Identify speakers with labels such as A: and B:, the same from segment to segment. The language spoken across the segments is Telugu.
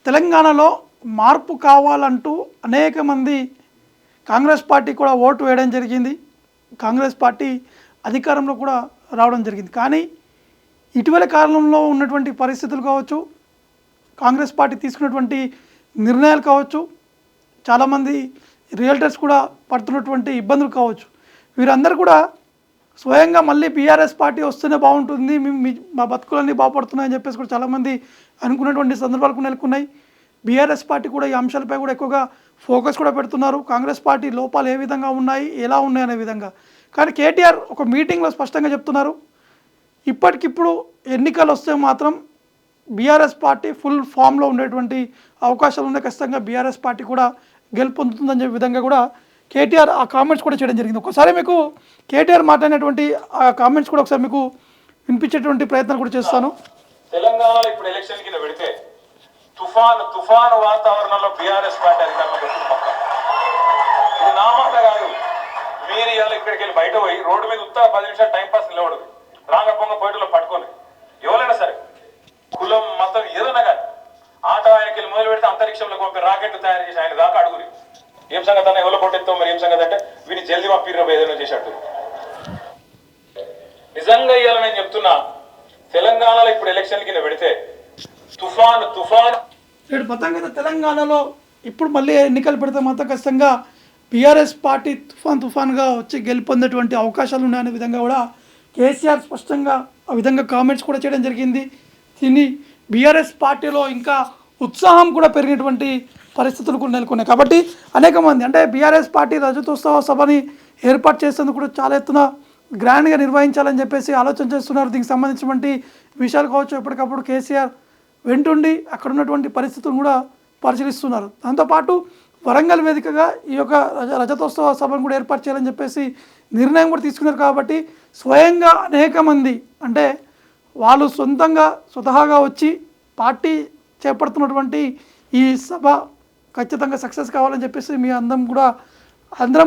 A: తెలంగాణలో మార్పు కావాలంటూ అనేక మంది కాంగ్రెస్ పార్టీ కూడా ఓటు వేయడం జరిగింది. కాంగ్రెస్ పార్టీ అధికారంలో కూడా రావడం జరిగింది. కానీ ఇటీవల కాలంలో ఉన్నటువంటి పరిస్థితులు కావచ్చు, కాంగ్రెస్ పార్టీ తీసుకున్నటువంటి నిర్ణయాలు కావచ్చు, చాలామంది రియల్టర్స్ కూడా పడుతున్నటువంటి ఇబ్బందులు కావచ్చు, వీరందరూ కూడా స్వయంగా మళ్ళీ బీఆర్ఎస్ పార్టీ వస్తేనే బాగుంటుంది, మా బతుకులన్నీ బాగుపడుతున్నాయని చెప్పేసి కూడా చాలామంది అనుకున్నటువంటి సందర్భాలు కూడా నెలకొన్నాయి. బీఆర్ఎస్ పార్టీ కూడా ఈ అంశాలపై కూడా ఎక్కువగా ఫోకస్ కూడా పెడుతున్నారు. కాంగ్రెస్ పార్టీ లోపాలు ఏ విధంగా ఉన్నాయి, ఎలా ఉన్నాయి అనే విధంగా. కానీ కేటీఆర్ ఒక మీటింగ్లో స్పష్టంగా చెప్తున్నారు, ఇప్పటికిప్పుడు ఎన్నికలు వస్తే మాత్రం బీఆర్ఎస్ పార్టీ ఫుల్ ఫామ్లో ఉండేటువంటి అవకాశాలు ఉన్నాయి, ఖచ్చితంగా బీఆర్ఎస్ పార్టీ కూడా గెలుపొందుతుందని చెప్పే విధంగా కూడా కేటీఆర్ ఆ కామెంట్స్ కూడా చేయడం జరిగింది. ఒకసారి మీకు కేటీఆర్ మాట్లాడినటువంటి ఆ కామెంట్స్ కూడా ఒకసారి మీకు వినిపించేటువంటి ప్రయత్నం కూడా చేస్తాను.
B: తెలంగాణలో ఇప్పుడు ఎలక్షన్ కింద పెడితే తుఫాను వాతావరణంలో బీఆర్ఎస్ పార్టీ అధికారంలోకి ఇది నా మాట కాదు. మీరు ఇవాళ ఇక్కడికి వెళ్ళి బయట పోయి రోడ్డు మీద ఉత్తా 10 నిమిషాలు టైం పాస్ నిలబడదు, రాంగపొంగ పోయిటలో పట్టుకొని ఎవరైనా సరే కులం మతం ఏదైనా కానీ ఆటో ఆయనకి వెళ్ళి మొదలు పెడితే అంతరిక్షంలోకి పంపి రాకెట్ తయారు చేసి ఆయన దాకా అడుగురి ఏం సంగతి అన్న ఎవరో కొట్టెత్తాం మరి ఏం సంగతి అంటే వీని జల్దీ పంపిర్రు ఏదైనా చేసేట్టు. నిజంగా ఇవాళ నేను చెప్తున్నా, తెలంగాణలో ఇప్పుడు ఎలక్షన్ కింద పెడితే తుఫాను
A: తెలంగాణలో ఇప్పుడు మళ్ళీ ఎన్నికలు పెడితే మాత్రం ఖచ్చితంగా బీఆర్ఎస్ పార్టీ తుఫాన్గా వచ్చి గెలుపొందేటువంటి అవకాశాలు ఉన్నాయనే విధంగా కూడా కేసీఆర్ స్పష్టంగా ఆ విధంగా కామెంట్స్ కూడా చేయడం జరిగింది. దీన్ని బీఆర్ఎస్ పార్టీలో ఇంకా ఉత్సాహం కూడా పెరిగినటువంటి పరిస్థితులు కూడా నెలకొన్నాయి. కాబట్టి అనేక మంది అంటే బీఆర్ఎస్ పార్టీ రజతోత్సవ సభని ఏర్పాటు చేసేందుకు కూడా చాలా ఎత్తున గ్రాండ్గా నిర్వహించాలని చెప్పేసి ఆలోచన చేస్తున్నారు. దీనికి సంబంధించినటువంటి విషయాలు కావచ్చు ఎప్పటికప్పుడు కేసీఆర్ వెంటుండి అక్కడ ఉన్నటువంటి పరిస్థితులను కూడా పరిశీలిస్తున్నారు. దాంతోపాటు వరంగల్ వేదికగా ఈ యొక్క రజతోత్సవ సభను కూడా ఏర్పాటు చేయాలని చెప్పేసి నిర్ణయం కూడా తీసుకున్నారు. కాబట్టి స్వయంగా అనేక మంది అంటే వాళ్ళు స్వతహాగా వచ్చి పార్టీ చేపడుతున్నటువంటి ఈ సభ ఖచ్చితంగా సక్సెస్ కావాలని చెప్పేసి మీ అందరం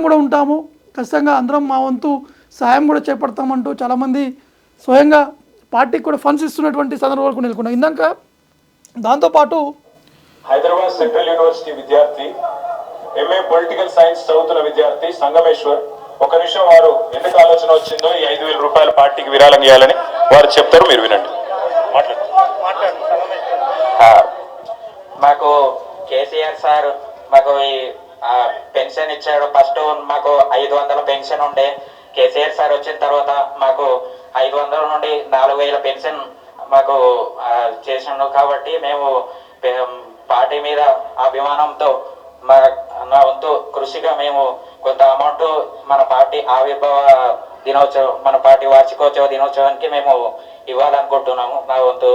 A: కూడా ఉంటాము, ఖచ్చితంగా అందరం మా వంతు సాయం కూడా చేపడతామంటూ చాలామంది స్వయంగా పార్టీకి కూడా ఫండ్స్ ఇస్తున్నటువంటి సందర్భాలు నెలకొన్నాయి. ఇందాక దాంతోపాటు
B: హైదరాబాద్ సెంట్రల్ యూనివర్సిటీ విద్యార్థి ఎంఏ పొలిటికల్ సైన్స్ చదువుతున్న విద్యార్థి సంగమేశ్వర్ ఒక నిమిషం వారు ఎందుకు ఆలోచన వచ్చిందో ఈ 5,000 రూపాయల పార్టీకి విరాళం చేయాలని వారు చెప్తారు, మీరు వినండి.
C: మాకు కేసీఆర్ సార్ మాకు ఈ పెన్షన్ ఇచ్చాడు. ఫస్ట్ మాకు 500 పెన్షన్ ఉండే, కేసీఆర్ సార్ వచ్చిన తర్వాత మాకు 500 నుండి 4,000 పెన్షన్ మాకు చేసిండు. కాబట్టి మేము పార్టీ మీద అభిమానంతో నా వంతు కృషిగా మేము కొంత అమౌంట్ మన పార్టీ ఆవిర్భావ దినోత్సవం, మన పార్టీ వార్షికోత్సవ దినోత్సవానికి మేము ఇవ్వాలనుకుంటున్నాము. నా వంతు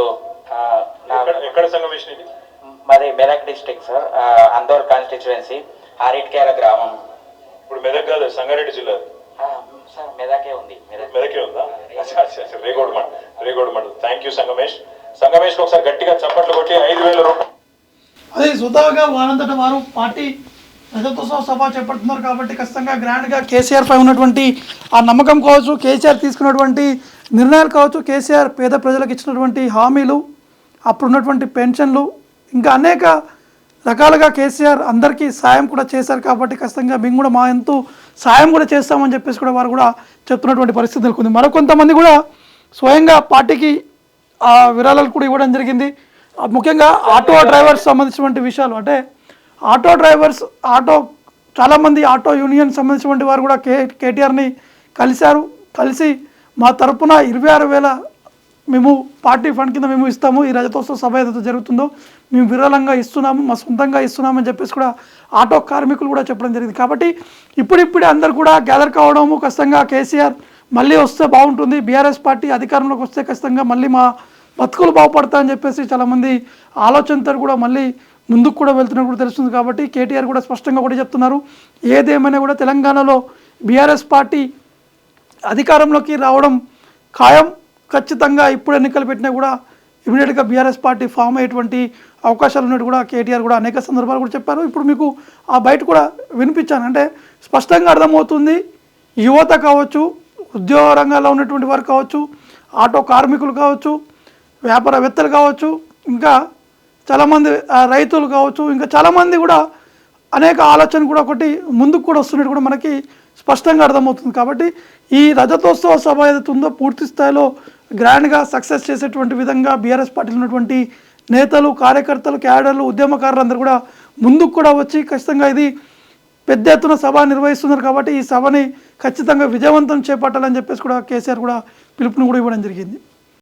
B: ఎక్కడ సంగమేశ్వర ఇది?
C: మాది Medak district sir, Andol constituency, Aritkela గ్రామం.
B: ఇప్పుడు మెదక్ కాదు, సంగారెడ్డి జిల్లా
C: సార్. మెదకే ఉంది.
B: మెదకే ఉందా? రేగోడ్ మండల్. థ్యాంక్ యూ సంగమేష్ ఒకసారి గట్టిగా చప్పట్లు కొట్టి 5,000 రూపాయలు.
A: అదే స్వతహాగా వారంతట వారు పార్టీ రజతోత్సవ సభ చేపడుతున్నారు. కాబట్టి ఖచ్చితంగా గ్రాండ్గా కేసీఆర్ పై ఉన్నటువంటి ఆ నమ్మకం కావచ్చు, కేసీఆర్ తీసుకున్నటువంటి నిర్ణయాలు కావచ్చు, కేసీఆర్ పేద ప్రజలకు ఇచ్చినటువంటి హామీలు, అప్పుడున్నటువంటి పెన్షన్లు, ఇంకా అనేక రకాలుగా కేసీఆర్ అందరికీ సాయం కూడా చేశారు. కాబట్టి ఖచ్చితంగా మేము కూడా మా ఎంతో సాయం కూడా చేస్తామని చెప్పేసి కూడా వారు కూడా చెప్తున్నటువంటి పరిస్థితి నెలకొంది. మరికొంతమంది కూడా స్వయంగా పార్టీకి ఆ విరాళాలు కూడా ఇవ్వడం జరిగింది. ముఖ్యంగా ఆటో డ్రైవర్స్ సంబంధించినటువంటి విషయాలు అంటే చాలామంది ఆటో యూనియన్ సంబంధించినటువంటి వారు కూడా కేటీఆర్ని కలిసి మా తరపున 26,000 మేము పార్టీ ఫండ్ కింద మేము ఇస్తాము, ఈ రజతోత్సవ సభ ఏదైతే జరుగుతుందో మేము విరాళంగా ఇస్తున్నాము, మా సొంతంగా ఇస్తున్నామని చెప్పేసి కూడా ఆటో కార్మికులు కూడా చెప్పడం జరిగింది. కాబట్టి ఇప్పుడిప్పుడే అందరు కూడా గ్యాదర్ కావడము, ఖచ్చితంగా కేసీఆర్ మళ్ళీ వస్తే బాగుంటుంది, బీఆర్ఎస్ పార్టీ అధికారంలోకి వస్తే ఖచ్చితంగా మళ్ళీ మా బతుకులు బాగుపడతాయని చెప్పేసి చాలామంది ఆలోచనతో కూడా మళ్ళీ ముందుకు కూడా వెళ్తున్నట్టు కూడా తెలుస్తుంది. కాబట్టి కేటీఆర్ కూడా స్పష్టంగా కూడా చెప్తున్నారు, ఏదేమైనా కూడా తెలంగాణలో బీఆర్ఎస్ పార్టీ అధికారంలోకి రావడం ఖాయం, ఖచ్చితంగా ఇప్పుడు ఎన్నికలు పెట్టినా కూడా ఇమీడియట్గా బీఆర్ఎస్ పార్టీ ఫామ్ అయ్యేటువంటి అవకాశాలు ఉన్నట్టు కూడా కేటీఆర్ కూడా అనేక సందర్భాలు కూడా చెప్పారు. ఇప్పుడు మీకు ఆ బయట కూడా వినిపించాను. అంటే స్పష్టంగా అర్థమవుతుంది, యువత కావచ్చు, ఉద్యోగ రంగాల్లో ఉన్నటువంటి వారు కావచ్చు, ఆటో కార్మికులు కావచ్చు, వ్యాపారవేత్తలు కావచ్చు, ఇంకా చాలామంది రైతులు కావచ్చు, ఇంకా చాలామంది కూడా అనేక ఆలోచన కూడా ఒకటి ముందుకు కూడా వస్తున్నట్టు కూడా మనకి స్పష్టంగా అర్థమవుతుంది. కాబట్టి ఈ రజతోత్సవ సభ ఏదైతే ఉందో పూర్తి స్థాయిలో గ్రాండ్గా సక్సెస్ చేసేటువంటి విధంగా బీఆర్ఎస్ పార్టీలో ఉన్నటువంటి నేతలు, కార్యకర్తలు, క్యాడర్లు, ఉద్యమకారులు అందరూ కూడా ముందుకు కూడా వచ్చి ఖచ్చితంగా ఇది పెద్ద ఎత్తున సభ నిర్వహిస్తున్నారు. కాబట్టి ఈ సభని ఖచ్చితంగా విజయవంతం చేపట్టాలని చెప్పేసి కూడా కేసీఆర్ కూడా పిలుపుని కూడా ఇవ్వడం జరిగింది.